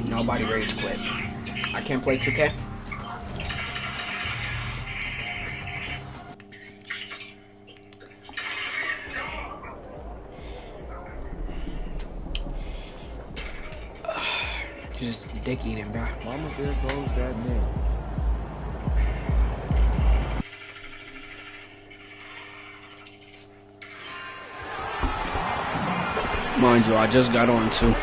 Nobody rage quit. I can't play 2K. Just dick eating, bro. Mama, there goes that man. Mind you, I just got on too.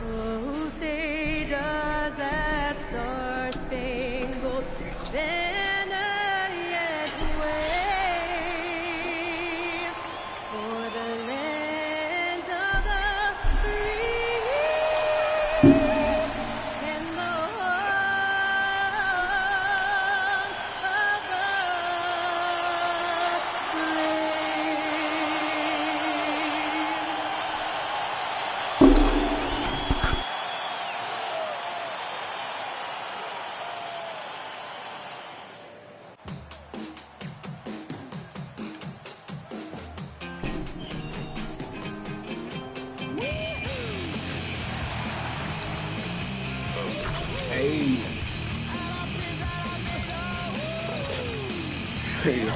Oh, say does that star-spangled banner yet wave for the land of the free and the home of the brave? Hey. Hey.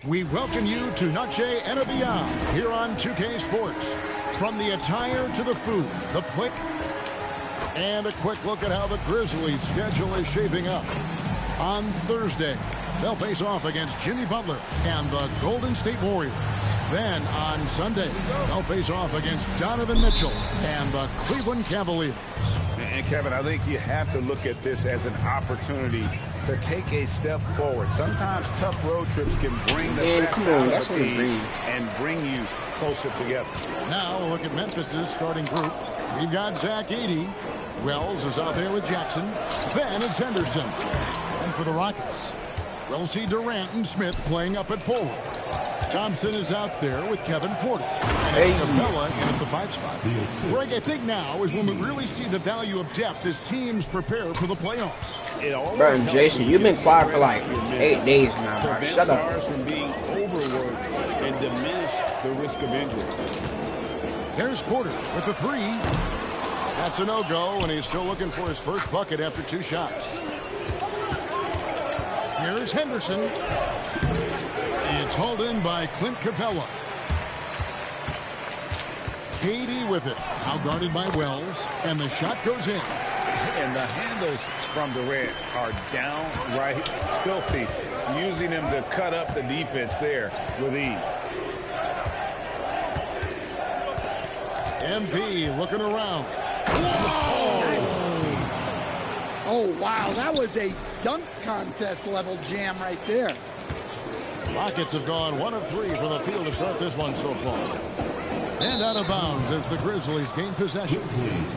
We welcome you to Noche and Beyond here on 2K Sports. From the attire to the food, the play. And a quick look at how the Grizzlies' schedule is shaping up. On Thursday, they'll face off against Jimmy Butler and the Golden State Warriors. Then on Sunday, they'll face off against Donovan Mitchell and the Cleveland Cavaliers. And Kevin, I think you have to look at this as an opportunity to take a step forward. Sometimes tough road trips can bring the best out of a team and bring you closer together. Now we'll look at Memphis's starting group. We've got Zach Edey. Wells is out there with Jackson. Then it's Henderson. And for the Rockets, we'll see Durant and Smith playing up at forward. Thompson is out there with Kevin Porter. And it's Capella in at the 5 spot. Greg, I think now is when we really see the value of depth as teams prepare for the playoffs. Bro, and Jason, you've been quiet for like 8 days now, bro. Shut up. Stars from being overworked and diminish the risk of injury. There's Porter with the 3. That's a no-go, and he's still looking for his first bucket after 2 shots. Here's Henderson. It's hauled in by Clint Capella. KD with it. Now guarded by Wells, and the shot goes in. And the handles from Durant are downright filthy, using him to cut up the defense there with ease. MP looking around. Oh, wow. That was a dunk contest level jam right there. Rockets have gone 1 of 3 from the field to start this one so far. And out of bounds as the Grizzlies gain possession.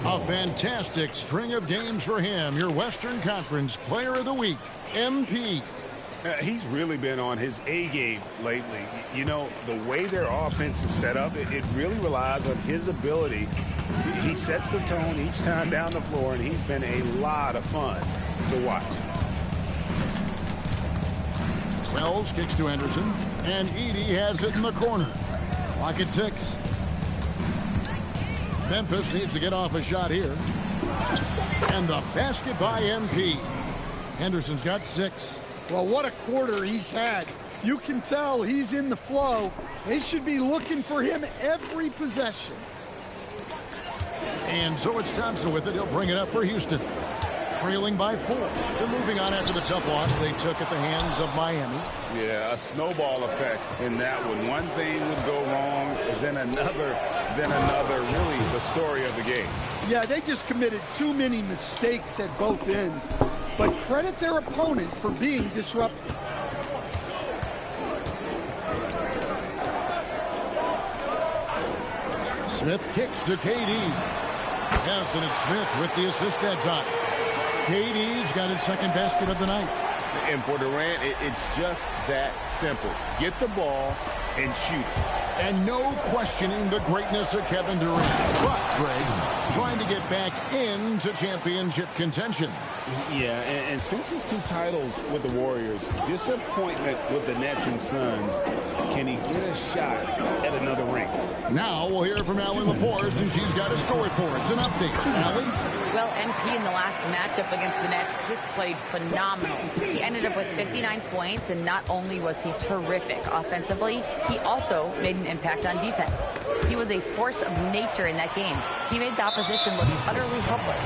A fantastic string of games for him. Your Western Conference Player of the Week, MP. He's really been on his A game lately. You know, the way their offense is set up, it really relies on his ability. He sets the tone each time down the floor, and he's been a lot of fun to watch. Wells kicks to Henderson, and Edey has it in the corner. Clock at 6. Memphis needs to get off a shot here. And the basket by MP. Henderson's got 6. Well, what a quarter he's had. You can tell he's in the flow. They should be looking for him every possession. And so it's Thompson with it. He'll bring it up for Houston. Trailing by 4. They're moving on after the tough loss they took at the hands of Miami. Yeah, a snowball effect in that one. One thing would go wrong, then another, really the story of the game. Yeah, they just committed too many mistakes at both ends. But credit their opponent for being disruptive. Smith kicks to KD. Yes, and it's Smith with the assist that time. KD's got his second basket of the night. And for Durant, it's just that simple. Get the ball and shoot. And no questioning the greatness of Kevin Durant. But, Greg, trying to get back into championship contention. Yeah, and since his 2 titles with the Warriors, disappointment with the Nets and Suns, can he get a shot at another ring? Now we'll hear from Allie LaForce, and she's got a story for us. An update. Allie? Well, MP in the last matchup against the Nets just played phenomenal. He ended up with 59 points, and not only was he terrific offensively, he also made an impact on defense. He was a force of nature in that game. He made the opposition look utterly helpless.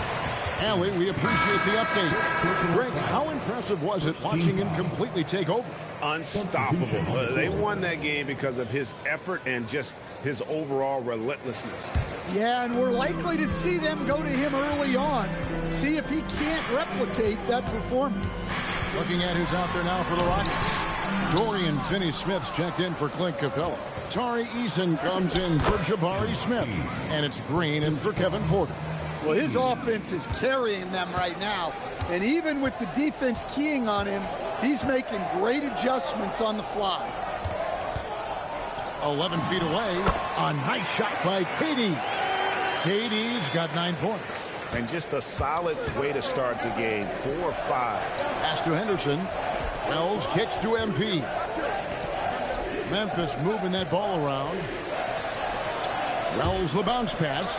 Allie, we appreciate the update. Greg, how impressive was it watching him completely take over? Unstoppable. They won that game because of his effort and just his overall relentlessness. Yeah, and we're likely to see them go to him early on. See if he can't replicate that performance. Looking at who's out there now for the Rockets. Dorian Finney-Smith's checked in for Clint Capella. Tari Eason comes in for Jabari Smith. And it's Green in for Kevin Porter. Well, his offense is carrying them right now. And even with the defense keying on him, he's making great adjustments on the fly. 11 feet away. A nice shot by KD. KD's got 9 points. And just a solid way to start the game. 4-5. Pass to Henderson. Wells kicks to MP. Memphis moving that ball around. Wells the bounce pass.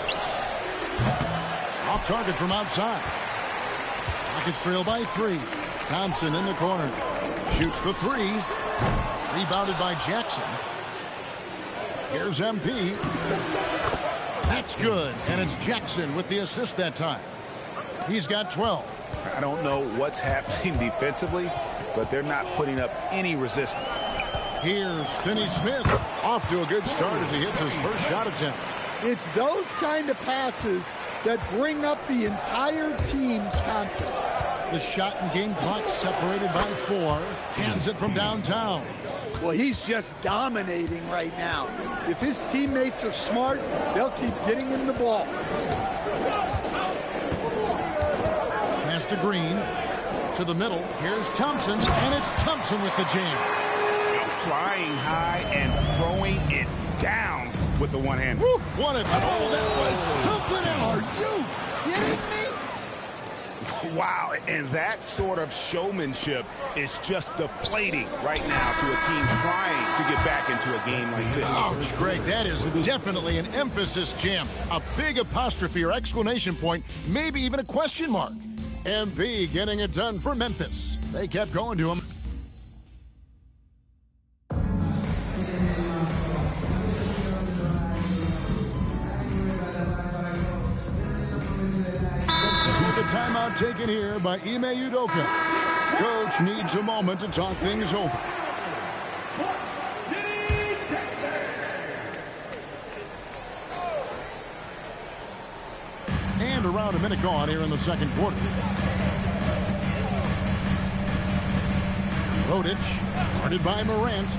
Off target from outside. Rockets trail by 3. Thompson in the corner. Shoots the 3. Rebounded by Jackson. Here's MP. That's good. And it's Jackson with the assist that time. He's got 12. I don't know what's happening defensively, but they're not putting up any resistance. Here's Finney Smith. Off to a good start as he hits his first shot attempt. It's those kind of passes that bring up the entire team's confidence. The shot and game clock separated by 4. Cans it from downtown. Well, he's just dominating right now. If his teammates are smart, they'll keep getting him the ball. Pass to Green. To the middle. Here's Thompson. And it's Thompson with the jam. Flying high and throwing it down with the one-hand. What a goal. That was something else. Are you kidding me? Wow, and that sort of showmanship is just deflating right now to a team trying to get back into a game like this. Ouch, Greg, that is definitely an emphasis jam. A big apostrophe or exclamation point, maybe even a question mark. MP getting it done for Memphis. They kept going to him. The timeout taken here by Ime Udoka. Coach needs a moment to talk things over. And around a minute gone here in the second quarter. Rodic, guarded by Morant.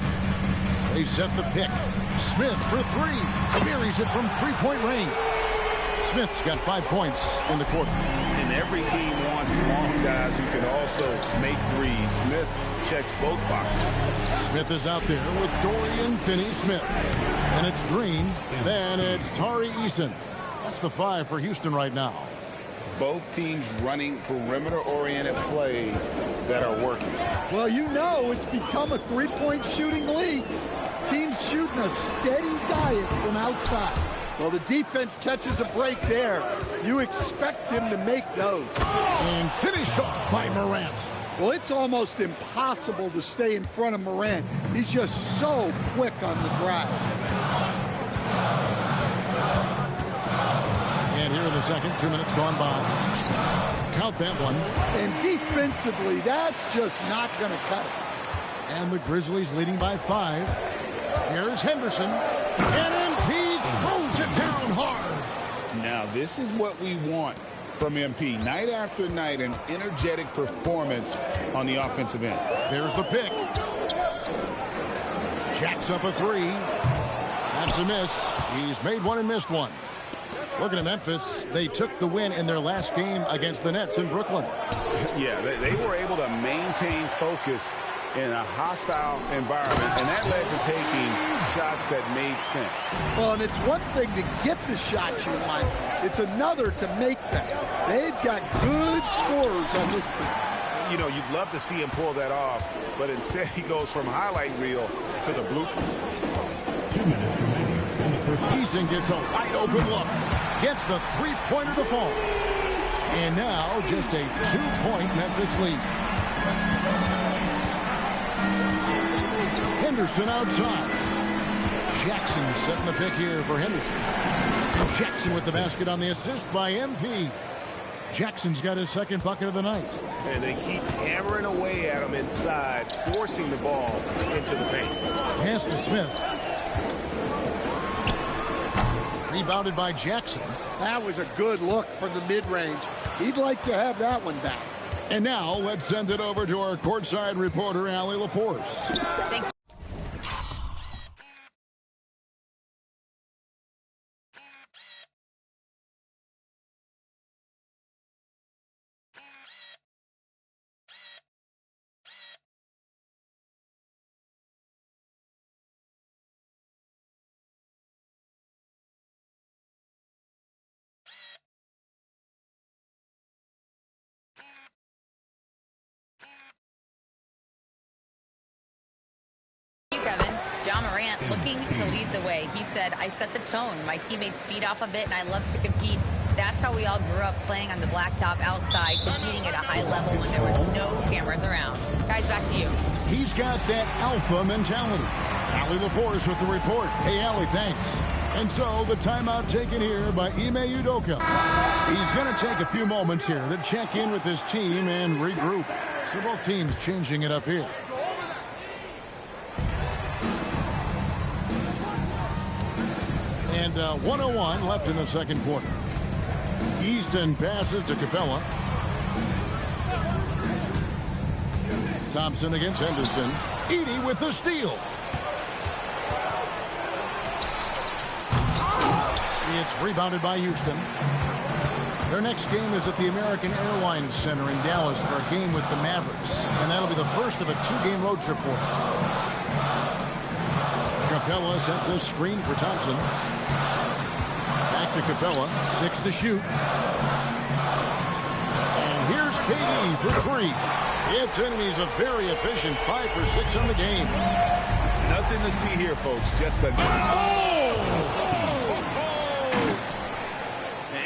They set the pick. Smith for 3. Buries it from three-point range. Smith's got 5 points in the quarter. And every team wants long guys who can also make threes. Smith checks both boxes. Smith is out there with Dorian Finney-Smith. And it's Green. Then it's Tari Eason. That's the 5 for Houston right now. Both teams running perimeter-oriented plays that are working. Well, you know it's become a three-point shooting league. Teams shooting a steady diet from outside. Well, the defense catches a break there. You expect him to make those. And finished off by Morant. Well, it's almost impossible to stay in front of Morant. He's just so quick on the drive. And here in the second, 2 minutes gone by. Count that one. And defensively, that's just not going to cut it. And the Grizzlies leading by 5. Here's Henderson. And MP throws it down hard. Now, this is what we want from MP. Night after night, an energetic performance on the offensive end. There's the pick. Jacks up a 3. That's a miss. He's made one and missed one. Looking at Memphis, they took the win in their last game against the Nets in Brooklyn. Yeah, they were able to maintain focus in a hostile environment, and that led to taking shots that made sense. Well, and it's one thing to get the shots you want. It's another to make them. They've got good scorers on this team. You know, you'd love to see him pull that off, but instead he goes from highlight reel to the bloopers. 2 minutes remaining in the first. Eason gets a wide open look. Gets the three-pointer to fall. And now just a 2-point Memphis lead. Henderson outside. Jackson setting the pick here for Henderson. Jackson with the basket on the assist by MP. Jackson's got his second bucket of the night. And they keep hammering away at him inside, forcing the ball into the paint. Pass to Smith. Rebounded by Jackson. That was a good look from the mid-range. He'd like to have that one back. And now let's send it over to our courtside reporter, Allie LaForce. Thank you. Kevin. John Morant looking to lead the way. He said, I set the tone. My teammates feed off of it, and I love to compete. That's how we all grew up, playing on the blacktop outside, competing at a high level when there was no cameras around. Guys, back to you. He's got that alpha mentality. Allie LaForce with the report. Hey, Allie, thanks. And so the timeout taken here by Ime Udoka. He's going to take a few moments here to check in with his team and regroup. Several teams changing it up here. And 1:01 left in the second quarter. Easton passes to Capella. Thompson against Henderson. Edey with the steal. It's rebounded by Houston. Their next game is at the American Airlines Center in Dallas for a game with the Mavericks. And that'll be the first of a 2-game road trip for them. Capella sets a screen for Thompson. Back to Capella. 6 to shoot. And here's KD for 3. It's in, and he's a very efficient 5 for 6 on the game. Nothing to see here, folks. Just a...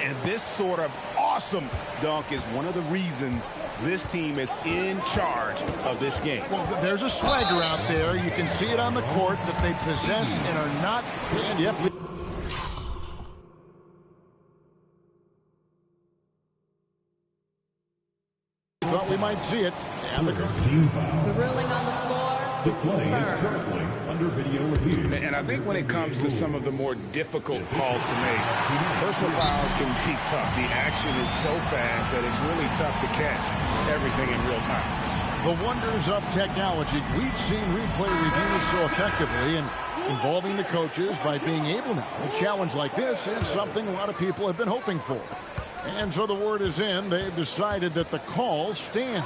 And this sort of awesome dunk is one of the reasons this team is in charge of this game. Well, there's a swagger out there. You can see it on the court that they possess and are not... And yep. Thought we might see it. And the Team foul. Drilling on the floor. The play is currently under video review. And I think when it comes to some of the more difficult calls to make, personal fouls can be tough. The action is so fast that it's really tough to catch everything in real time. The wonders of technology. We've seen replay reviews so effectively and involving the coaches by being able now. A challenge like this is something a lot of people have been hoping for. And so the word is in. They've decided that the call stands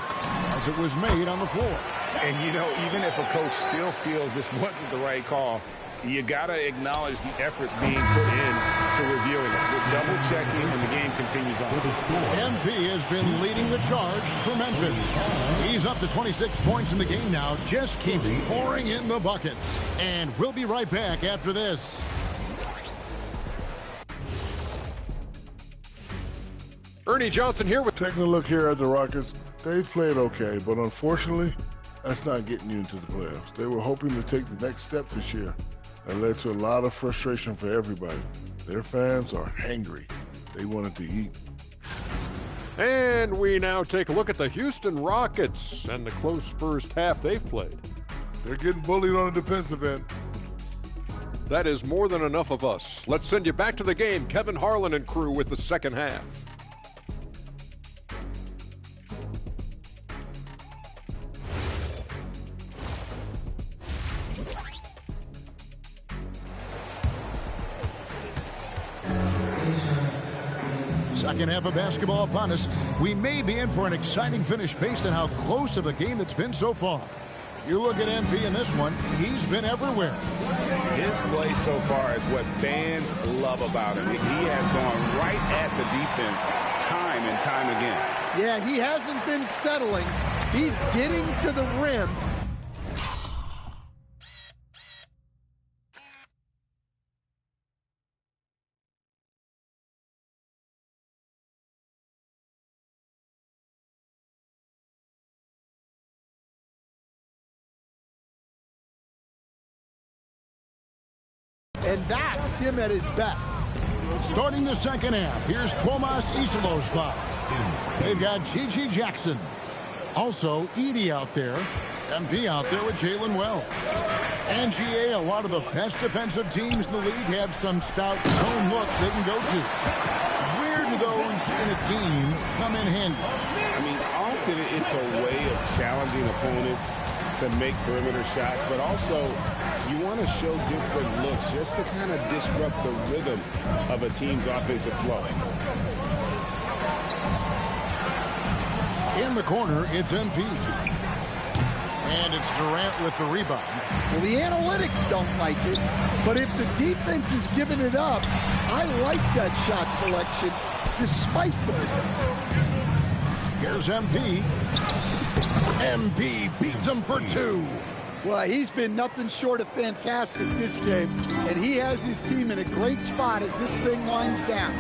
as it was made on the floor. And, you know, even if a coach still feels this wasn't the right call, you got to acknowledge the effort being put in to reviewing it. We're double-checking, and the game continues on. MP has been leading the charge for Memphis. He's up to 26 points in the game now. Just keeps pouring in the buckets. And we'll be right back after this. Ernie Johnson here with... Taking a look here at the Rockets, they've played okay, but unfortunately, that's not getting you into the playoffs. They were hoping to take the next step this year. That led to a lot of frustration for everybody. Their fans are hangry. They wanted to eat. And we now take a look at the Houston Rockets and the close first half they've played. They're getting bullied on the defensive end. That is more than enough of us. Let's send you back to the game. Kevin Harlan and crew with the second half. Second half of basketball upon us. We may be in for an exciting finish based on how close of a game it's been so far. You look at MP in this one, he's been everywhere. His play so far is what fans love about him. He has gone right at the defense time and time again. Yeah, he hasn't been settling. He's getting to the rim. And that's him at his best. Starting the second half, here's Tomas Isalos foul. They've got Gigi Jackson. Also, Edey out there. MP out there with Jalen Wells. And GA, a lot of the best defensive teams in the league have some stout zone looks they can go to. Where do those in a game come in handy? I mean, often it's a way of challenging opponents to make perimeter shots, but also you want to show different looks just to kind of disrupt the rhythm of a team's offensive flow. In the corner, it's MP. And it's Durant with the rebound. Well, the analytics don't like it, but if the defense is giving it up, I like that shot selection despite the miss. Here's MP. MP beats him for 2. Well, he's been nothing short of fantastic this game, and he has his team in a great spot as this thing winds down.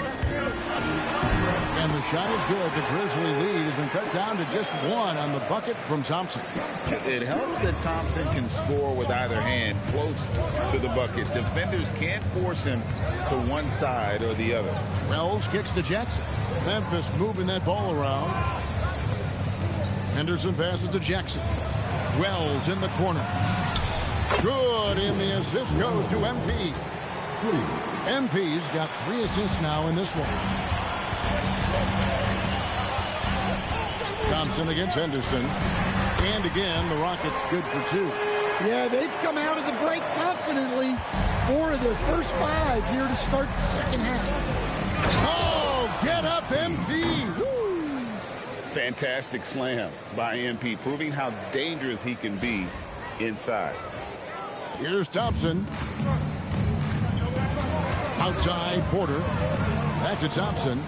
And the shot is good. The Grizzly lead has been cut down to just one on the bucket from Thompson. It helps that Thompson can score with either hand close to the bucket. Defenders can't force him to one side or the other. Wells kicks to Jackson. Memphis moving that ball around. Henderson passes to Jackson. Wells in the corner. Good, and the assist goes to MP. MP's got 3 assists now in this one. Thompson against Henderson. And again, the Rockets good for 2. Yeah, they've come out of the break confidently. 4 of their first 5 here to start the second half. Oh, get up, MP. Woo! Fantastic slam by MP, proving how dangerous he can be inside. Here's Thompson. Outside, Porter. Back to Thompson.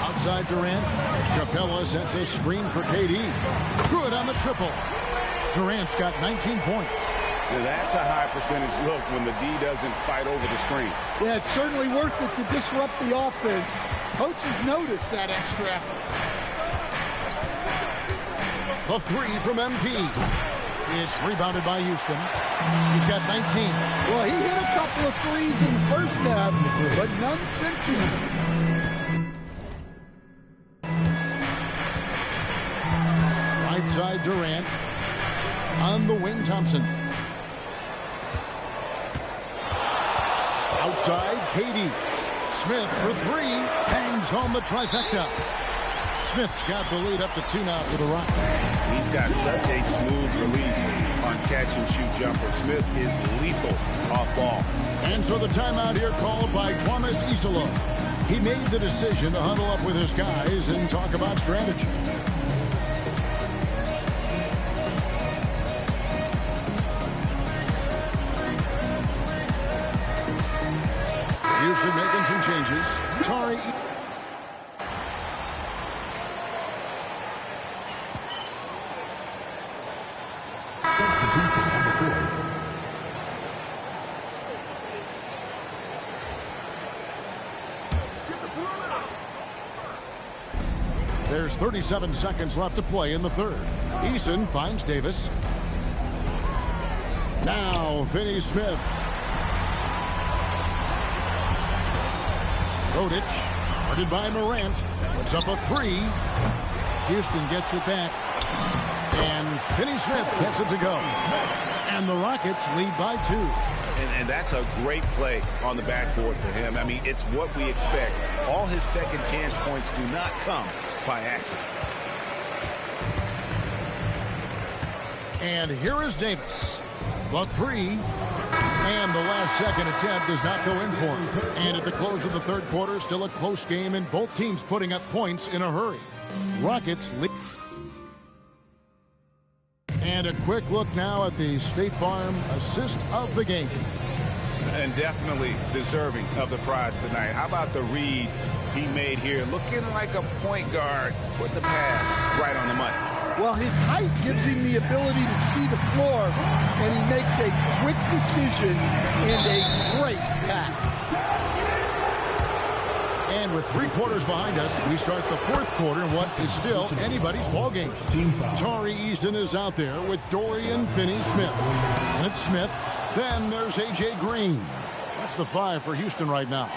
Outside Durant. Capella sets a screen for KD. Good on the triple. Durant's got 19 points. Now that's a high percentage look when the D doesn't fight over the screen. Yeah, it's certainly worth it to disrupt the offense. Coaches notice that extra effort. The 3 from MP. It's rebounded by Houston. He's got 19. Well, he hit a couple of threes in the first half, but none since then. Right side Durant. On the wing, Thompson. Outside, KD. Smith for 3. Hangs home the trifecta. Smith's got the lead up to 2 now for the Rockets. He's got such a smooth release on catch-and-shoot jumper. Smith is lethal off ball. And so the timeout here called by Thomas Isolo. He made the decision to huddle up with his guys and talk about strategy. Houston making some changes. Tari. There's 37 seconds left to play in the third. Eason finds Davis. Now Finney-Smith. Rodic, guarded by Morant, puts up a 3. Houston gets it back. And Finney-Smith gets it to go. And the Rockets lead by 2. And that's a great play on the backboard for him. I mean, it's what we expect. All his second chance points do not come by accident. And here is Davis. The 3. And the last second attempt does not go in for him. And at the close of the third quarter, still a close game, and both teams putting up points in a hurry. Rockets lead. And a quick look now at the State Farm assist of the game. And definitely deserving of the prize tonight. How about the read he made here? Looking like a point guard with the pass right on the money. Well, his height gives him the ability to see the floor, and he makes a quick decision and a great pass. And with 3 quarters behind us, we start the fourth quarter in what is still anybody's ball game. Tari Eason is out there with Dorian Finney-Smith. Clint Smith. Then there's A.J. Green. That's the 5 for Houston right now.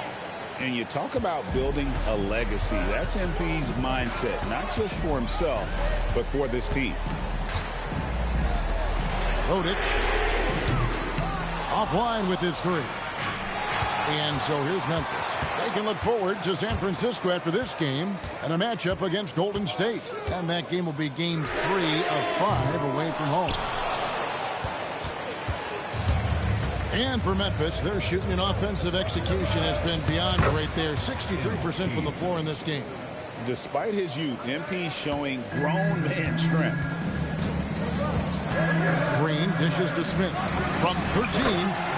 And you talk about building a legacy. That's MP's mindset, not just for himself, but for this team. Rodic. Offline with his 3. And so here's Memphis. They can look forward to San Francisco after this game and a matchup against Golden State. And that game will be game 3 of 5 away from home. And for Memphis, their shooting and offensive execution has been beyond great there. 63% from the floor in this game. Despite his youth, MP showing grown man strength. Green dishes to Smith from 13.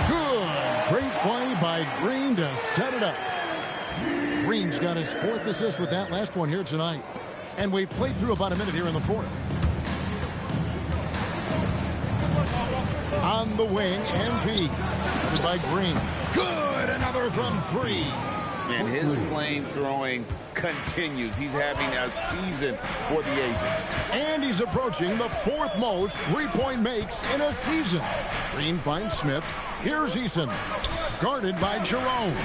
Good. Great play by Green to set it up. Green's got his 4th assist with that last one here tonight. And we've played through about a minute here in the fourth. On the wing, MP. Covered by Green. Good, another from 3. And his flame throwing continues. He's having a season for the ages. And he's approaching the 4th most three-point makes in a season. Green finds Smith. Here's Eason. Guarded by Jerome.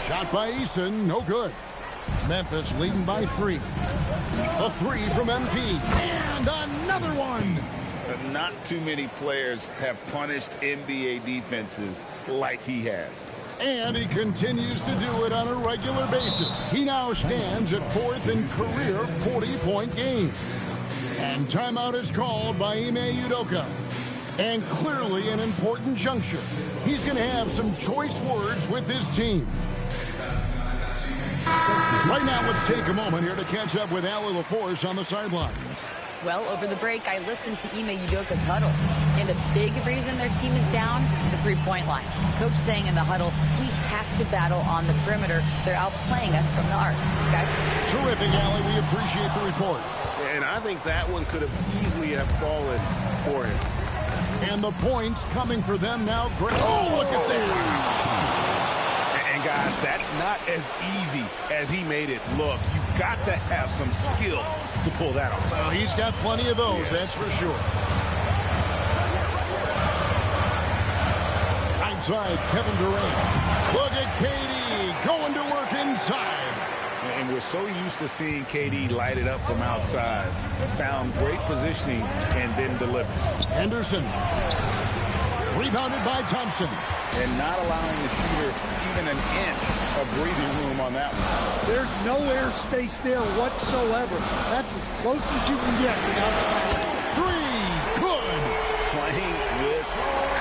Shot by Eason, no good. Memphis leading by 3. A 3 from MP. And another one. Not too many players have punished NBA defenses like he has. And he continues to do it on a regular basis. He now stands at 4th in career 40-point game. And timeout is called by Ime Udoka. And clearly an important juncture. He's going to have some choice words with his team. Right now, let's take a moment here to catch up with Allie LaForce on the sideline. Well, over the break, I listened to Ime Udoka's huddle. And a big reason their team is down, the three-point line. Coach saying in the huddle, we have to battle on the perimeter. They're outplaying us from the arc. Guys? Terrific, Allie. We appreciate the report. And I think that one could have easily have fallen for him. And the points coming for them now. Great. Oh, look at that. And guys, that's not as easy as he made it look. You've got to have some skills to pull that off. Well, he's got plenty of those, that's for sure. Outside, Kevin Durant. Look at KD going to work inside. And we're so used to seeing KD light it up from outside. Found great positioning and then delivers. Henderson. Rebounded by Thompson. And not allowing the shooter even an inch of breathing room on that one. There's no air space there whatsoever. That's as close as you can get without three. Good. Playing with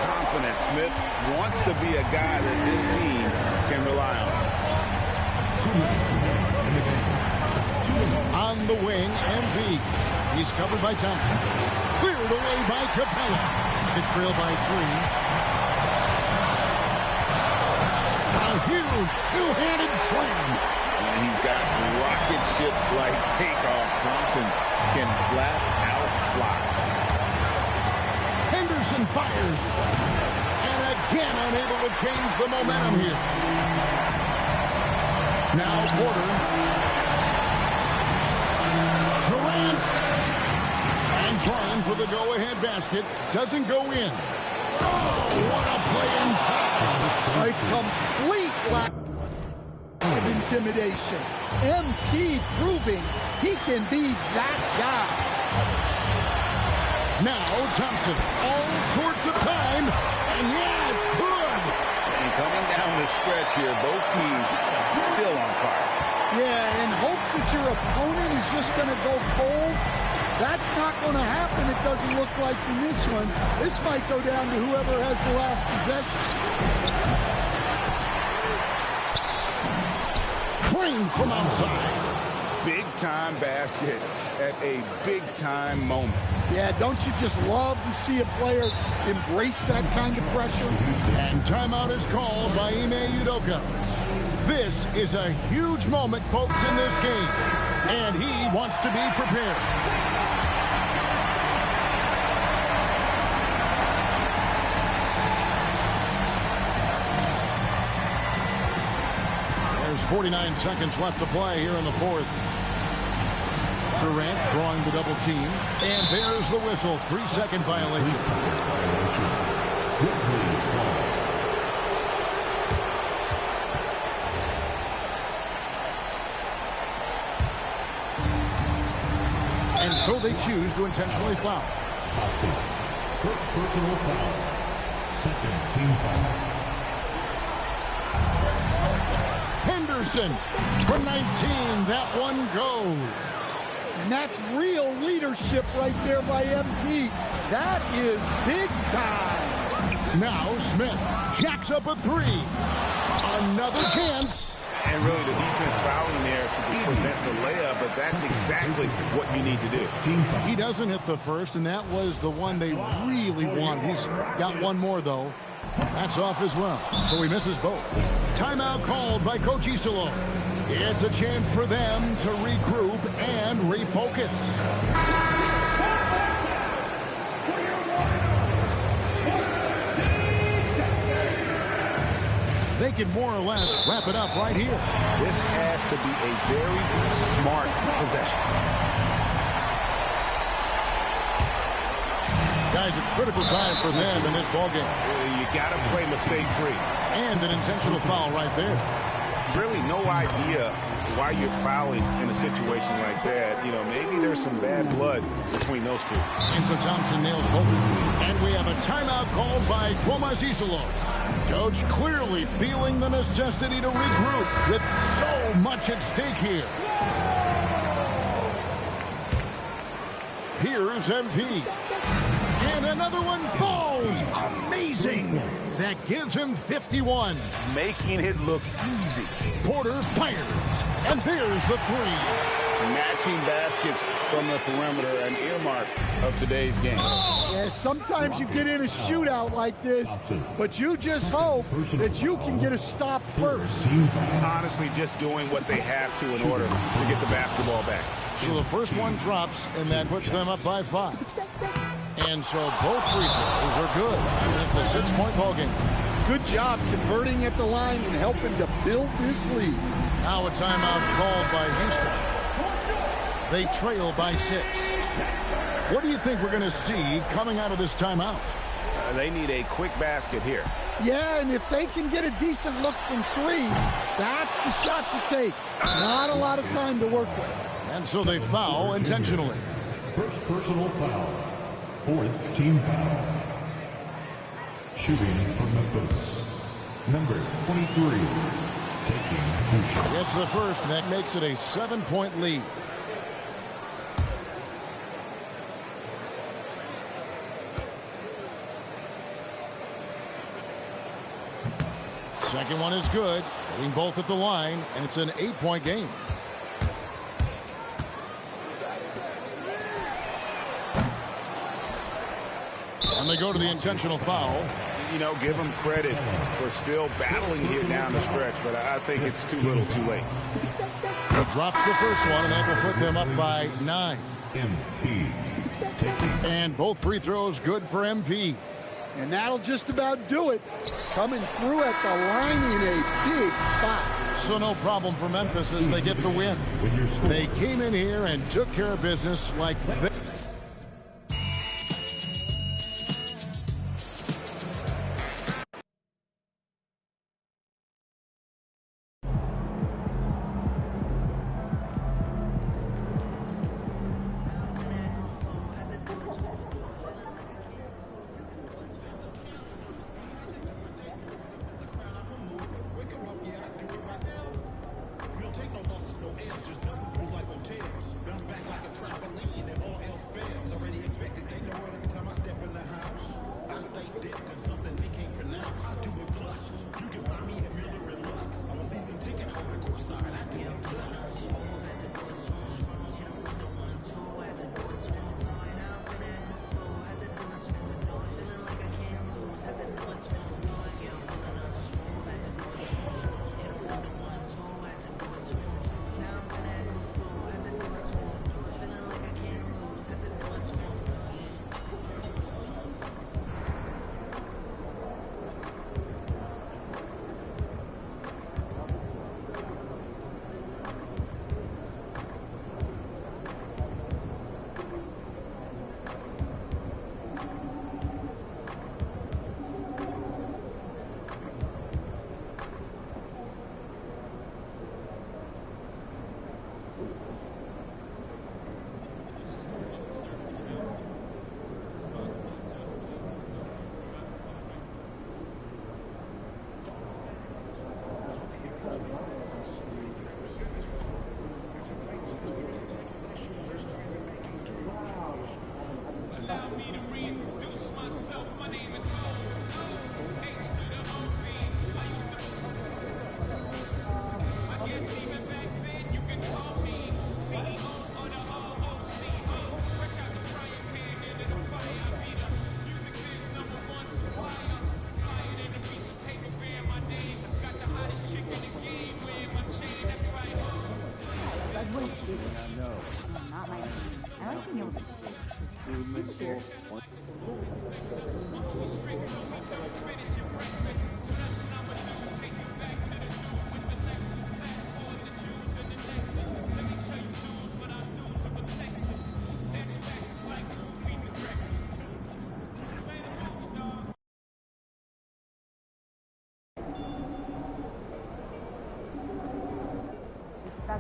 confidence. Smith wants to be a guy that this team can rely on. On the wing, MV. He's covered by Thompson. Cleared away by Capella. It's trailed by 3. A huge two-handed slam. And he's got rocket ship-like takeoff. Thompson can flat out fly. Henderson fires. And again unable to change the momentum here. Now Porter. Durant. And trying for the go-ahead basket. Doesn't go in. Oh, what a play inside. a complete lack of intimidation. MP proving he can be that guy. Now Thompson, all sorts of time, and yeah, it's good. And coming down the stretch here, both teams still on fire. Yeah, in hopes that your opponent is just going to go cold. That's not going to happen, it doesn't look like in this one. This might go down to whoever has the last possession. Crane from outside. Big-time basket at a big-time moment. Yeah, don't you just love to see a player embrace that kind of pressure? And timeout is called by Ime Udoka. This is a huge moment, folks, in this game. And he wants to be prepared. There's 49 seconds left to play here in the fourth. Durant drawing the double team. And there's the whistle. 3-second violation. And so they choose to intentionally foul. First personal foul. Second team foul. Henderson from 19. That one goes. And that's real leadership right there by MP. That is big time. Now Smith jacks up a 3. Another chance. And really the defense fouling there to prevent the layup, but that's exactly what you need to do. He doesn't hit the first, and that was the one they really wanted. He's got one more, though. That's off as well, so he misses both. Timeout called by Coach Isolo. It's a chance for them to regroup and refocus. They can more or less wrap it up right here. This has to be a very smart possession. Guys, a critical time for them in this ballgame. You got to play mistake-free. And an intentional foul right there. Really no idea why you're fouling in a situation like that. You know, maybe there's some bad blood between those two. And so Thompson nails both. And we have a timeout called by Thomas Isolo. Coach clearly feeling the necessity to regroup with so much at stake here. Here's MP. And another one falls. Amazing. That gives him 51. Making it look easy. Porter fires. And there's the three. Matching baskets from the perimeter, an earmark of today's game. Yeah, sometimes you get in a shootout like this, but you just hope that you can get a stop first. Honestly, just doing what they have to in order to get the basketball back. So the first one drops, and that puts them up by 5. And so both free throws are good. And it's a 6-point ball game. Good job converting at the line and helping to build this lead. Now a timeout called by Houston. They trail by 6. What do you think we're going to see coming out of this timeout? They need a quick basket here. Yeah, and if they can get a decent look from 3, that's the shot to take. Not a lot of time to work with. And so they foul intentionally. First personal foul. 4th team foul. Shooting for Memphis. Number 23. Taking two shots. It's the first, and that makes it a 7-point lead. Second one is good. Hitting both at the line, and it's an 8-point game. And they go to the intentional foul. You know, give them credit for still battling here down the stretch, but I think it's too little too late. He drops the first one, and that will put them up by 9. MP. And both free throws good for MP. And that'll just about do it. Coming through at the line in a big spot. So no problem for Memphis as they get the win. They came in here and took care of business like this.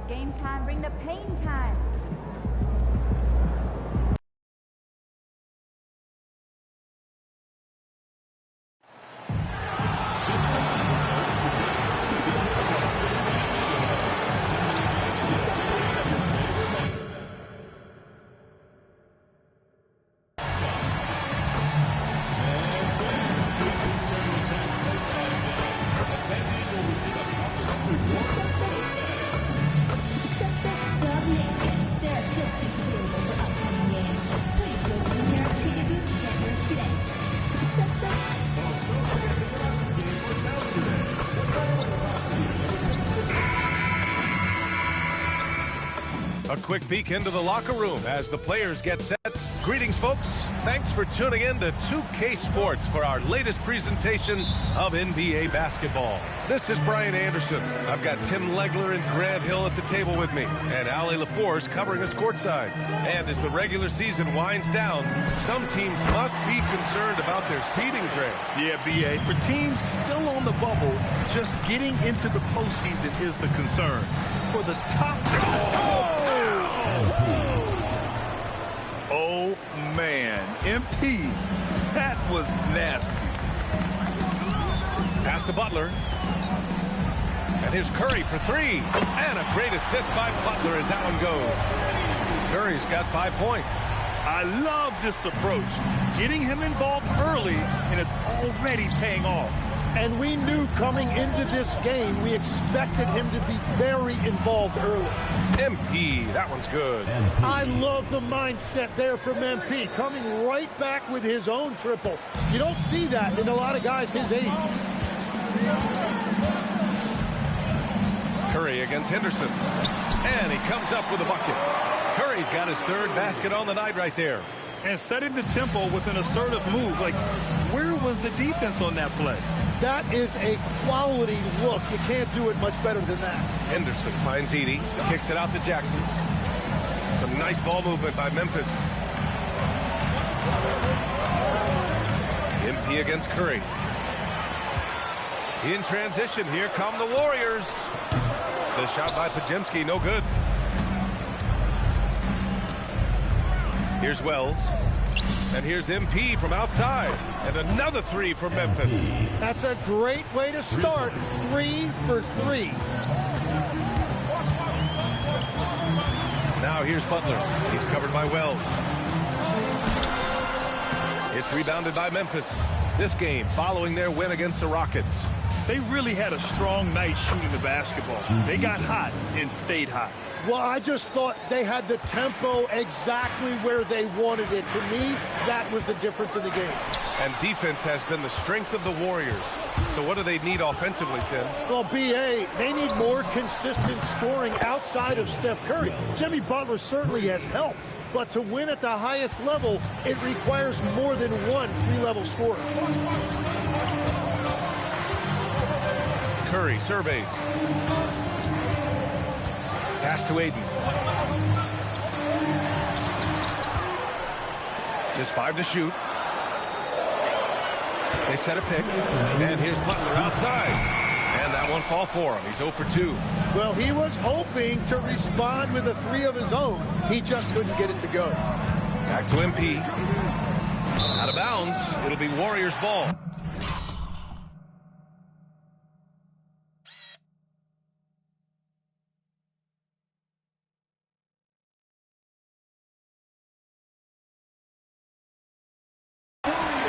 game time, bring the pain time. A quick peek into the locker room as the players get set. Greetings, folks. Thanks for tuning in to 2K Sports for our latest presentation of NBA basketball. This is Brian Anderson. I've got Tim Legler and Grant Hill at the table with me, and Ali LaForce covering us courtside. And as the regular season winds down, some teams must be concerned about their seeding, Grant. Yeah, BA. For teams still on the bubble, just getting into the postseason is the concern. For the top... Oh, man. MP, that was nasty. Pass to Butler. And here's Curry for three. And a great assist by Butler as that one goes. Curry's got 5 points. I love this approach. Getting him involved early, and it's already paying off. And we knew coming into this game, we expected him to be very involved early. MP, that one's good. I love the mindset there from MP, coming right back with his own triple. You don't see that in a lot of guys his age. Curry against Henderson. And he comes up with a bucket. Curry's got his third basket on the night right there. And setting the tempo with an assertive move. Like, where was the defense on that play? That is a quality look. You can't do it much better than that. Henderson finds Edie. Kicks it out to Jackson. Some nice ball movement by Memphis. MP against Curry. In transition, here come the Warriors. The shot by Pajemski, no good. Here's Wells. And here's MP from outside. And another three for Memphis. That's a great way to start. 3 for 3. Now here's Butler. He's covered by Wells. It's rebounded by Memphis. This game following their win against the Rockets. They really had a strong night shooting the basketball. They got hot and stayed hot. Well, I just thought they had the tempo exactly where they wanted it. To me, that was the difference in the game. And defense has been the strength of the Warriors. So what do they need offensively, Tim? Well, BA, they need more consistent scoring outside of Steph Curry. Jimmy Butler certainly has helped. But to win at the highest level, it requires more than one three-level scorer. Curry surveys. Pass to Aiden. Just 5 to shoot. They set a pick. And here's Butler outside. And that one fall for him. He's 0 for 2. Well, he was hoping to respond with a 3 of his own. He just couldn't get it to go. Back to MP. Out of bounds. It'll be Warriors ball.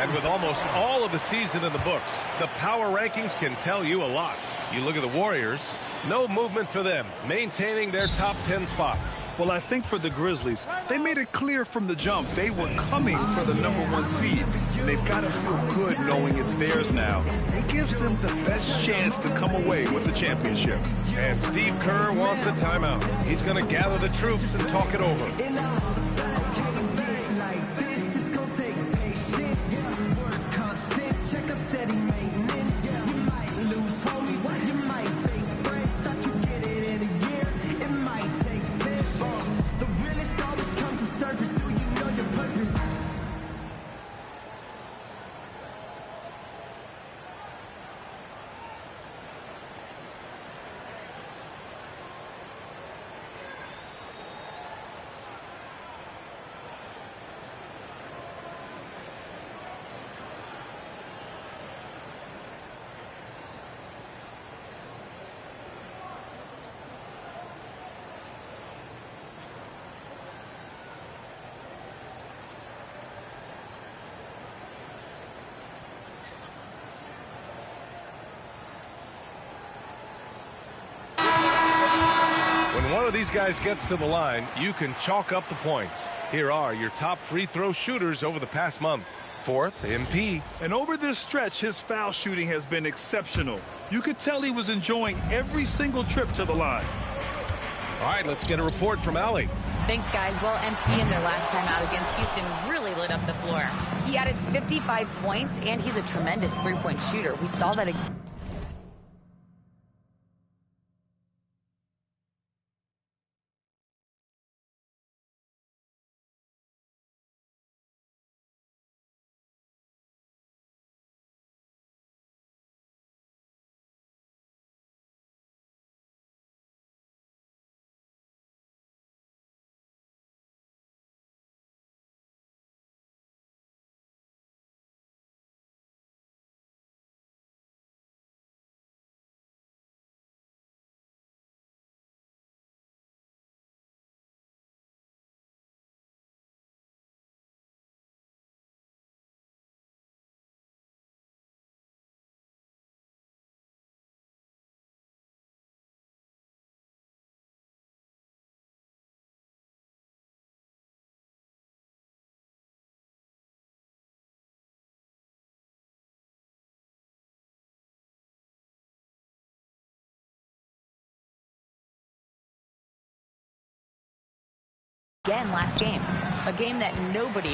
And with almost all of the season in the books, the power rankings can tell you a lot. You look at the Warriors, no movement for them, maintaining their top 10 spot. Well, I think for the Grizzlies, they made it clear from the jump they were coming for the #1 seed. They've got to feel good knowing it's theirs now. It gives them the best chance to come away with the championship. And Steve Kerr wants a timeout. He's going to gather the troops and talk it over. of these guys gets to the line, you can chalk up the points. Here are your top free throw shooters over the past month. Fourth, MP. And over this stretch, his foul shooting has been exceptional. You could tell he was enjoying every single trip to the line. All right, let's get a report from Allie. Thanks, guys. Well, MP in their last time out against Houston really lit up the floor. He added 55 points, and he's a tremendous three-point shooter. We saw that again. Last game. A game that nobody